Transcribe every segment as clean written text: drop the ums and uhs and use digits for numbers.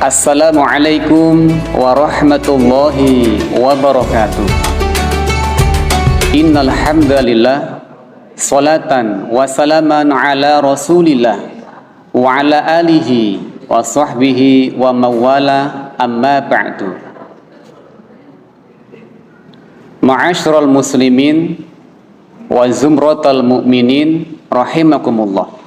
Assalamualaikum warahmatullahi wabarakatuh. Innal hamdalillah salatan wa salaman ala Rasulillah wa ala alihi wa sahbihi wa mawala, amma ba'du. Ma'asyiral muslimin wa zumratal mu'minin rahimakumullah.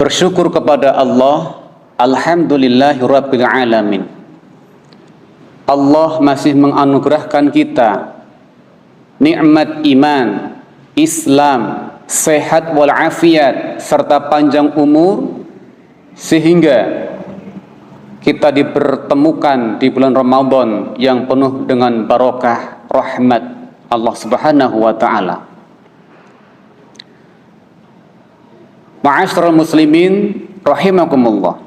Bersyukur kepada Allah, alhamdulillahirabbil alamin. Allah masih menganugerahkan kita nikmat iman, Islam, sehat walafiat serta panjang umur, sehingga kita dipertemukan di bulan Ramadan yang penuh dengan barokah rahmat Allah Subhanahu wa taala. Ma'asyiral muslimin rahimakumullah.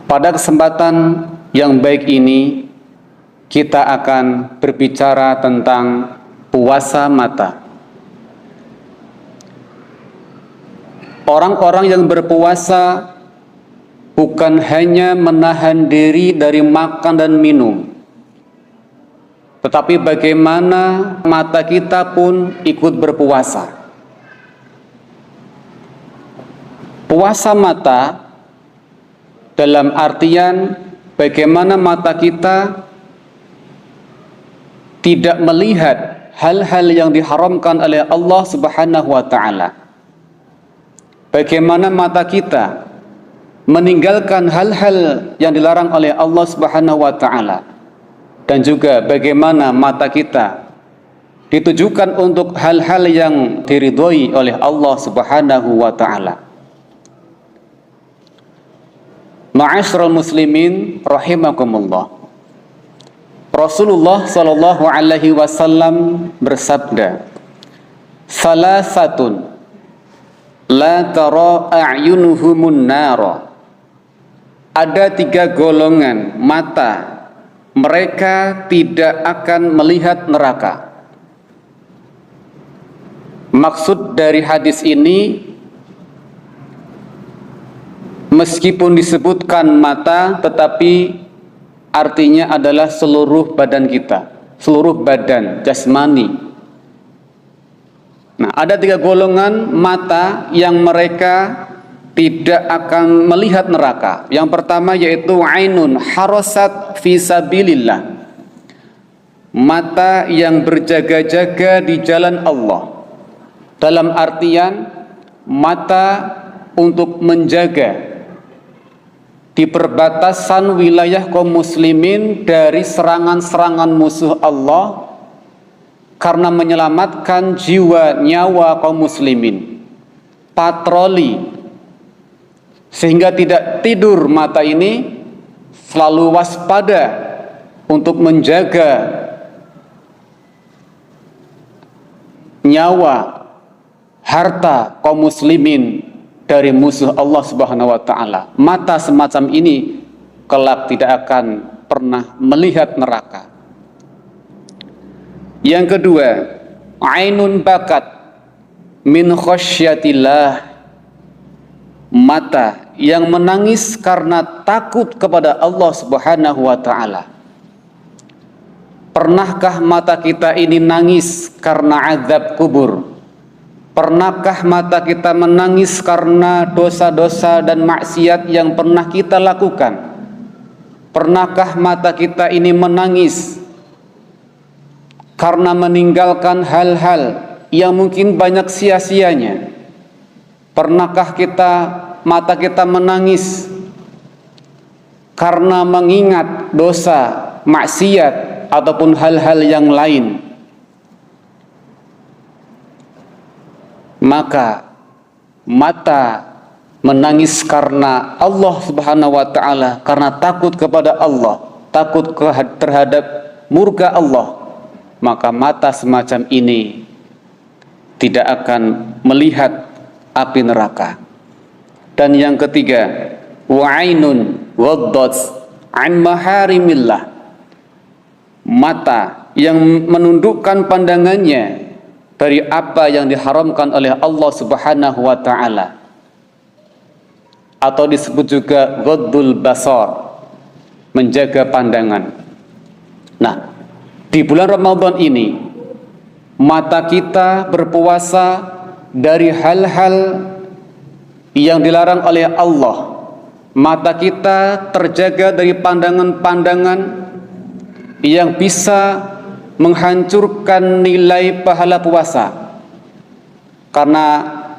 Pada kesempatan yang baik ini kita akan berbicara tentang puasa mata. Orang-orang yang berpuasa bukan hanya menahan diri dari makan dan minum, tetapi bagaimana mata kita pun ikut berpuasa. Puasa mata dalam artian bagaimana mata kita tidak melihat hal-hal yang diharamkan oleh Allah Subhanahu wa taala. Bagaimana mata kita meninggalkan hal-hal yang dilarang oleh Allah Subhanahu wa taala. Dan juga bagaimana mata kita ditujukan untuk hal-hal yang diridhoi oleh Allah Subhanahu wa taala. Ma'asyiral muslimin rahimakumullah. Rasulullah sallallahu alaihi wasallam bersabda, "Salasatun la tara a'yunuhumun nara." Ada 3 golongan mata, mereka tidak akan melihat neraka. Maksud dari hadis ini, meskipun disebutkan mata, tetapi artinya adalah seluruh badan kita, seluruh badan jasmani. Nah, ada 3 golongan mata yang mereka tidak akan melihat neraka. Yang pertama yaitu ainun harasat fi sabilillah, mata yang berjaga-jaga di jalan Allah. Dalam artian mata untuk menjaga di perbatasan wilayah kaum muslimin dari serangan-serangan musuh Allah, karena menyelamatkan jiwa nyawa kaum muslimin. Patroli, sehingga tidak tidur mata ini, selalu waspada untuk menjaga nyawa, harta kaum muslimin dari musuh Allah Subhanahu wa taala. Mata semacam ini kelak tidak akan pernah melihat neraka. Yang kedua, ainun bakat min khasyatillah, mata yang menangis karena takut kepada Allah Subhanahu wa taala. Pernahkah mata kita ini nangis karena azab kubur? Pernahkah mata kita menangis karena dosa-dosa dan maksiat yang pernah kita lakukan? Pernahkah mata kita ini menangis karena meninggalkan hal-hal yang mungkin banyak sia-sianya? Pernahkah mata kita menangis karena mengingat dosa, maksiat, ataupun hal-hal yang lain? Maka mata menangis karena Allah Subhanahu wa taala, karena takut kepada Allah, takut terhadap murka Allah. Maka mata semacam ini tidak akan melihat api neraka. Dan yang ketiga, wa'ainun waddat an maharimillah, mata yang menundukkan pandangannya dari apa yang diharamkan oleh Allah Subhanahu wa taala. atau disebut juga ghaddul basar, menjaga pandangan. Nah, di bulan Ramadan ini mata kita berpuasa dari hal-hal yang dilarang oleh Allah. Mata kita terjaga dari pandangan-pandangan yang bisa menghancurkan nilai pahala puasa. Karena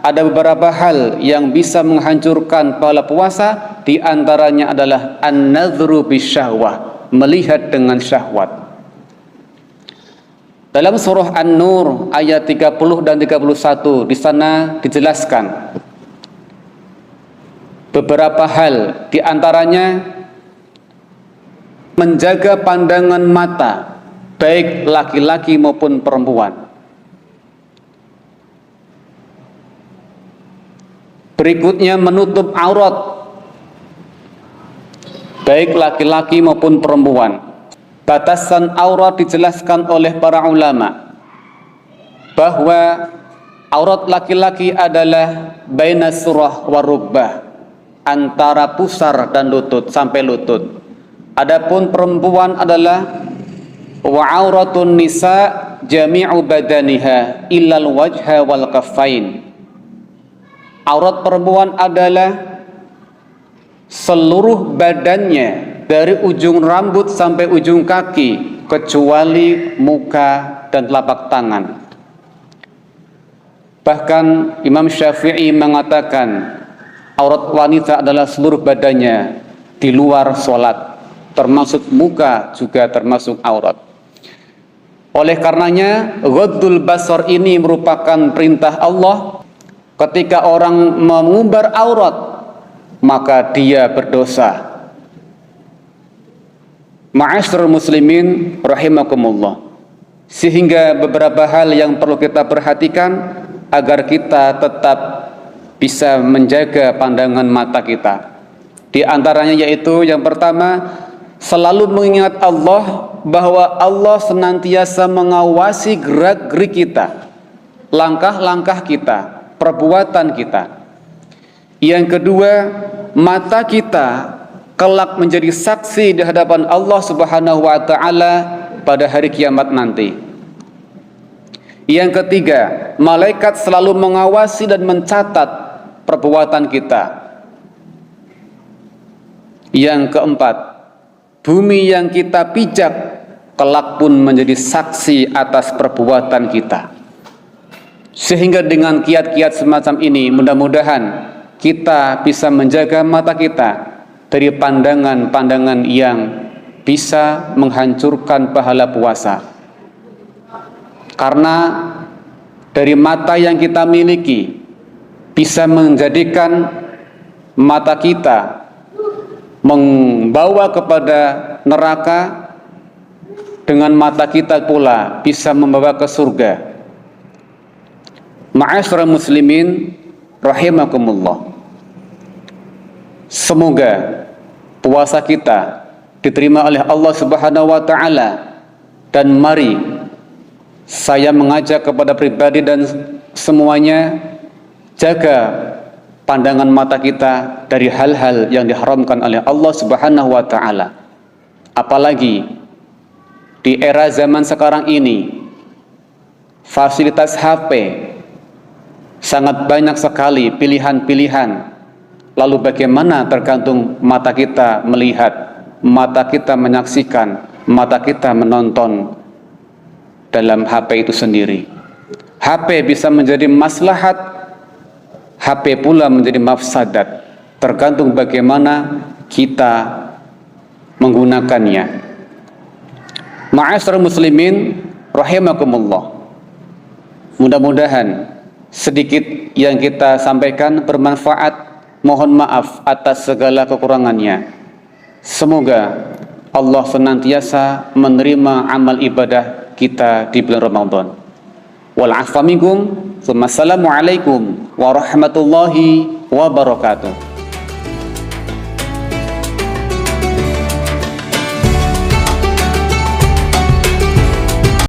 ada beberapa hal yang bisa menghancurkan pahala puasa, di antaranya adalah an-nadhru bisyahwah, melihat dengan syahwat. Dalam surah An-Nur ayat 30 dan 31 di sana dijelaskan beberapa hal, di antaranya menjaga pandangan mata baik laki-laki maupun perempuan. Berikutnya menutup aurat baik laki-laki maupun perempuan. Batasan aurat dijelaskan oleh para ulama bahwa aurat laki-laki adalah baina surah wa rubbah, antara pusar dan lutut sampai lutut. Adapun perempuan adalah wa auratun nisa jami'u badaniha illal wajha wal kaffain. Aurat perempuan adalah seluruh badannya dari ujung rambut sampai ujung kaki kecuali muka dan telapak tangan. Bahkan Imam Syafi'i mengatakan aurat wanita adalah seluruh badannya di luar sholat, termasuk muka juga termasuk aurat. Oleh karenanya ghaddul basar ini merupakan perintah Allah. Ketika orang mengumbar aurat maka dia berdosa. Ma'asyiral muslimin rahimakumullah. Sehingga beberapa hal yang perlu kita perhatikan agar kita tetap bisa menjaga pandangan mata kita. Di antaranya yaitu yang pertama, selalu mengingat Allah, bahwa Allah senantiasa mengawasi gerak-gerik kita, langkah-langkah kita, perbuatan kita. Yang kedua, mata kita kelak menjadi saksi di hadapan Allah Subhanahu wa taala pada hari kiamat nanti. Yang ketiga, malaikat selalu mengawasi dan mencatat perbuatan kita. Yang keempat, bumi yang kita pijak kelak pun menjadi saksi atas perbuatan kita. Sehingga dengan kiat-kiat semacam ini, mudah-mudahan kita bisa menjaga mata kita dari pandangan-pandangan yang bisa menghancurkan pahala puasa. Karena dari mata yang kita miliki bisa menjadikan mata kita membawa kepada neraka, dengan mata kita pula bisa membawa ke surga. Ma'asyiral muslimin rahimakumullah. Semoga puasa kita diterima oleh Allah Subhanahu wa taala, dan mari saya mengajak kepada pribadi dan semuanya, jaga pandangan mata kita dari hal-hal yang diharamkan oleh Allah Subhanahu wa taala. Apalagi di era zaman sekarang ini, fasilitas HP sangat banyak sekali pilihan-pilihan. Lalu bagaimana tergantung mata kita melihat, mata kita menyaksikan, mata kita menonton dalam HP itu sendiri. HP bisa menjadi maslahat, HP pula menjadi mafsadat, tergantung bagaimana kita menggunakannya. Ma'asyiral muslimin rahimakumullah. Mudah-mudahan sedikit yang kita sampaikan bermanfaat. Mohon maaf atas segala kekurangannya. Semoga Allah senantiasa menerima amal ibadah kita di bulan Ramadan. Wal afa minkum. Wassalamualaikum warahmatullahi wabarakatuh.